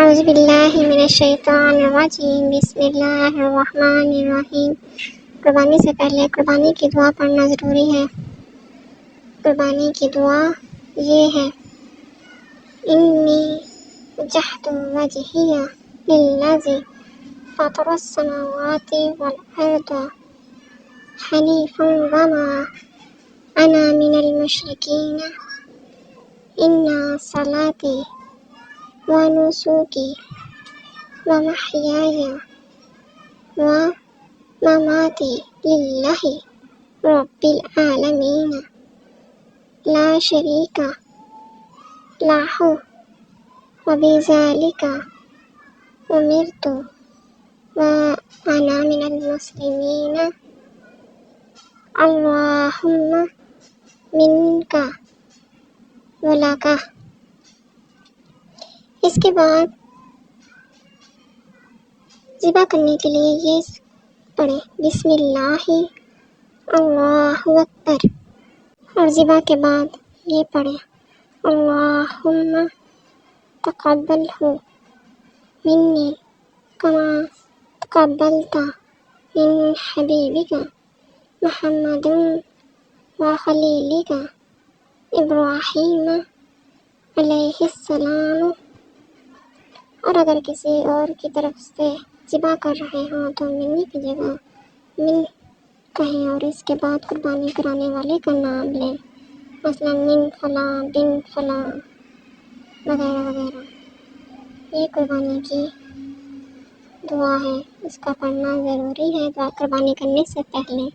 اعوذ باللہ من الشیطان الرجیم بسم اللہ الرحمن الرحیم۔ قربانی سے پہلے قربانی کی دعا پڑھنا ضروری ہے۔ قربانی کی دعا یہ ہے: انی وجہت وجہی للذی فطر السماوات والارض حنیفا وما انا من المشرکین ان صلاتی ونسوکی ومحیای ومماتی للہ رب العالمین لا شریک لہ وبذالک امرت وانا من المسلمین اللہم منک ولک۔ اس کے بعد ذبح کرنے کے لیے یہ پڑھیں: بسم اللہ اللہ اکبر، اور ذبح کے بعد یہ پڑھیں: اللہم تقبلہ منی کما تقبلت من حبیبک محمد وخلیلک ابراہیم علیہ السلام۔ اور اگر کسی اور کی طرف سے ذبح کر رہے ہوں تو منی کی جگہ من کہیں اور اس کے بعد قربانی کرانے والے کا نام لیں، مثلا من فلاں بن فلاں وغیرہ وغیرہ۔ یہ قربانی کی دعا ہے، اس کا پڑھنا ضروری ہے قربانی کرنے سے پہلے۔